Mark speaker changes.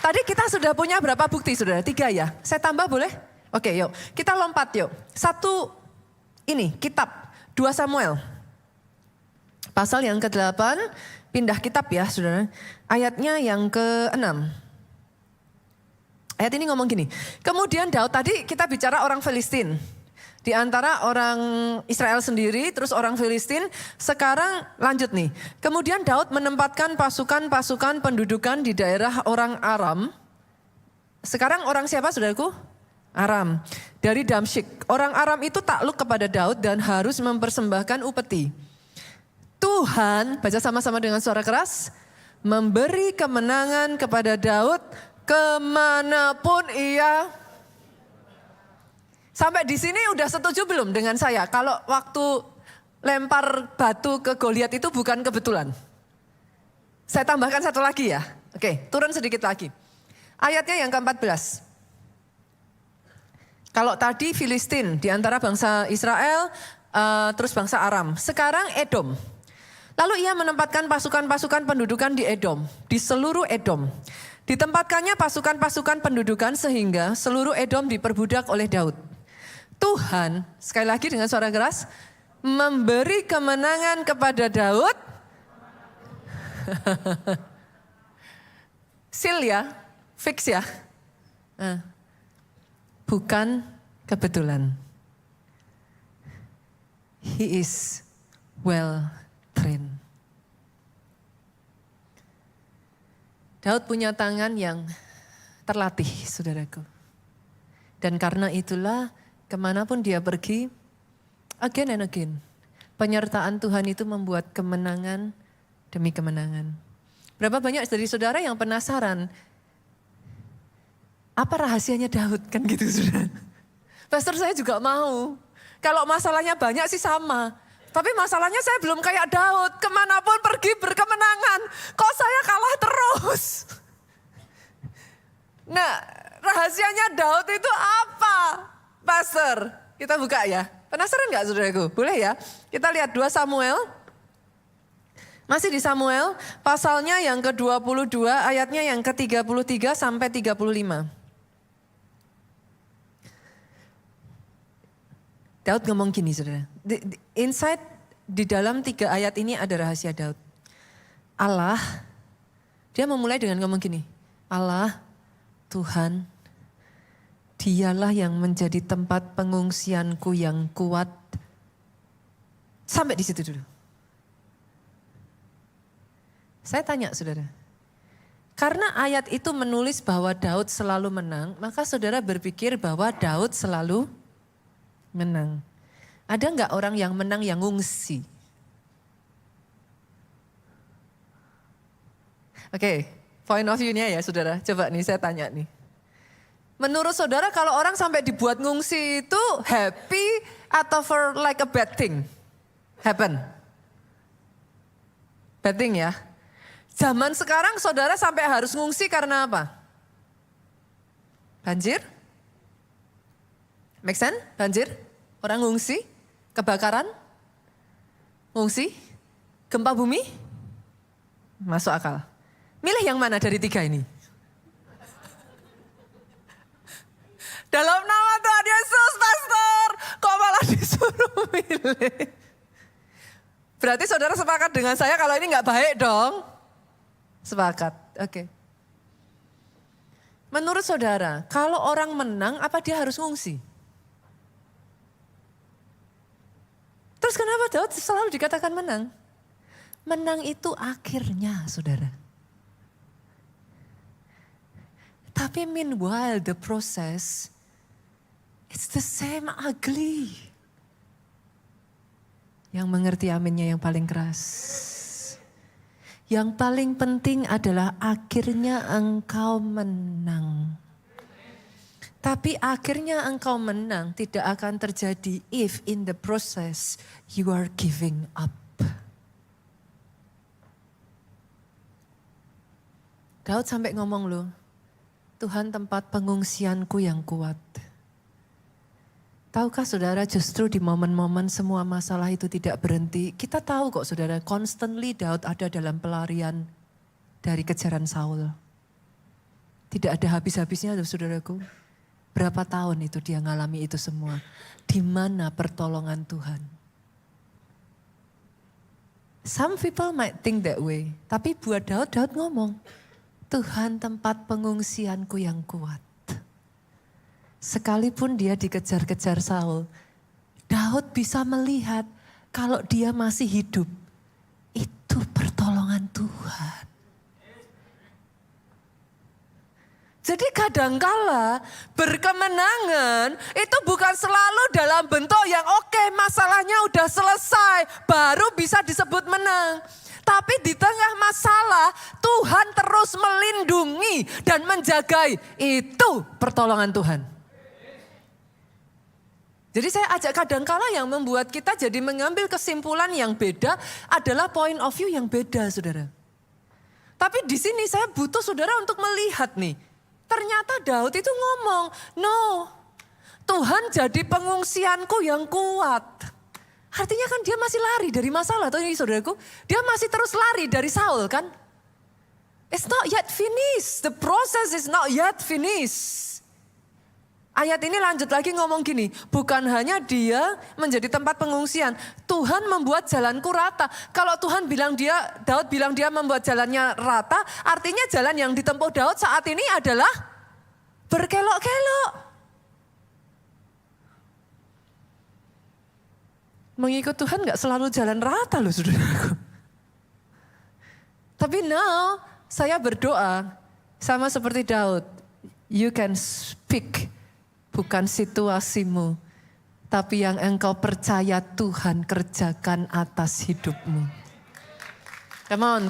Speaker 1: Tadi kita sudah punya berapa bukti saudara? 3 ya? Saya tambah boleh? Oke yuk, kita lompat yuk. Satu ini, kitab 2 Samuel. Pasal yang ke-8, pindah kitab ya saudara. Ayatnya yang ke-6. Ayat ini ngomong gini, kemudian Daud, tadi kita bicara orang Filistin. Di antara orang Israel sendiri, terus orang Filistin, sekarang lanjut nih. Kemudian Daud menempatkan pasukan-pasukan pendudukan di daerah orang Aram. Sekarang orang siapa saudaraku? Aram. Dari Damsyik. Orang Aram itu takluk kepada Daud dan harus mempersembahkan upeti. Tuhan, baca sama-sama dengan suara keras, memberi kemenangan kepada Daud kemanapun ia. Sampai di sini udah setuju belum dengan saya? Kalau waktu lempar batu ke Goliat itu bukan kebetulan. Saya tambahkan satu lagi ya. Oke, turun sedikit lagi. Ayatnya yang ke-14. Kalau tadi Filistin di antara bangsa Israel, terus bangsa Aram. Sekarang Edom. Lalu ia menempatkan pasukan-pasukan pendudukan di Edom, di seluruh Edom. Ditempatkannya pasukan-pasukan pendudukan sehingga seluruh Edom diperbudak oleh Daud. Tuhan, sekali lagi dengan suara keras, memberi kemenangan kepada Daud. Seal ya, fix ya. Bukan kebetulan. He is well trained. Daud punya tangan yang terlatih, saudaraku. Dan karena itulah kemanapun dia pergi, again and again, penyertaan Tuhan itu membuat kemenangan demi kemenangan. Berapa banyak dari saudara yang penasaran, apa rahasianya Daud? Kan gitu saudara. Pastor saya juga mau, kalau masalahnya banyak sih sama. Tapi masalahnya saya belum kayak Daud, kemanapun pergi berkemenangan. Kok saya kalah terus? Nah, rahasianya Daud itu apa? Pastor, kita buka ya. Penasaran gak saudaraku? Boleh ya? Kita lihat 2 Samuel. Masih di Samuel, pasalnya yang ke-22, ayatnya yang ke-33 sampai 35. Daud ngomong gini saudara. Inside di dalam 3 ayat ini ada rahasia Daud. Allah, dia memulai dengan ngomong gini. Allah, Tuhan, Dialah yang menjadi tempat pengungsianku yang kuat. Sampai di situ dulu. Saya tanya saudara. Karena ayat itu menulis bahwa Daud selalu menang, maka saudara berpikir bahwa Daud selalu menang. Ada enggak orang yang menang yang ngungsi? Oke, point of view-nya ya saudara. Coba nih saya tanya nih. Menurut saudara kalau orang sampai dibuat ngungsi itu happy atau for like a bad thing? Happen? Bad thing ya. Zaman sekarang saudara sampai harus ngungsi karena apa? Banjir? Make sense? Banjir? Orang ngungsi? Kebakaran? Ngungsi? Gempa bumi? Masuk akal. Milih yang mana dari 3 ini? Dalam nama Tuhan Yesus, pastor, kok malah disuruh milih? Berarti saudara sepakat dengan saya kalau ini gak baik dong? Sepakat, oke. Menurut saudara, kalau orang menang apa dia harus ngungsi? Terus kenapa Daud selalu dikatakan menang? Menang itu akhirnya saudara. Tapi meanwhile the process, it's the same ugly. Yang mengerti aminnya yang paling keras. Yang paling penting adalah akhirnya engkau menang. Tapi akhirnya engkau menang tidak akan terjadi if in the process you are giving up. Daud sampai ngomong loh, Tuhan tempat pengungsianku yang kuat. Tahukah saudara justru di momen-momen semua masalah itu tidak berhenti. Kita tahu kok saudara, constantly Daud ada dalam pelarian dari kejaran Saul. Di Tidak ada habis-habisnya loh saudaraku. Berapa tahun itu dia ngalami itu semua. Di mana pertolongan Tuhan? Some people might think that way. Tapi buat Daud, Daud ngomong, Tuhan tempat pengungsianku yang kuat. Sekalipun dia dikejar-kejar Saul, Daud bisa melihat kalau dia masih hidup. Itu pertolongan Tuhan. Jadi kadangkala berkemenangan itu bukan selalu dalam bentuk yang oke, masalahnya udah selesai baru bisa disebut menang. Tapi di tengah masalah Tuhan terus melindungi dan menjagai, itu pertolongan Tuhan. Jadi saya ajak kadangkala yang membuat kita jadi mengambil kesimpulan yang beda adalah point of view yang beda saudara. Tapi di sini saya butuh saudara untuk melihat nih. Ternyata Daud itu ngomong, no, Tuhan jadi pengungsianku yang kuat. Artinya kan dia masih lari dari masalah, tuh ini saudaraku. Dia masih terus lari dari Saul kan. It's not yet finished, the process is not yet finished. Ayat ini lanjut lagi ngomong gini, bukan hanya dia menjadi tempat pengungsian, Tuhan membuat jalanku rata. Kalau Tuhan bilang Daud bilang dia membuat jalannya rata, artinya jalan yang ditempuh Daud saat ini adalah berkelok-kelok. Mengikut Tuhan gak selalu jalan rata loh saudaraku. Tapi now saya berdoa sama seperti Daud, you can speak. Bukan situasimu, tapi yang engkau percaya Tuhan kerjakan atas hidupmu. Come on.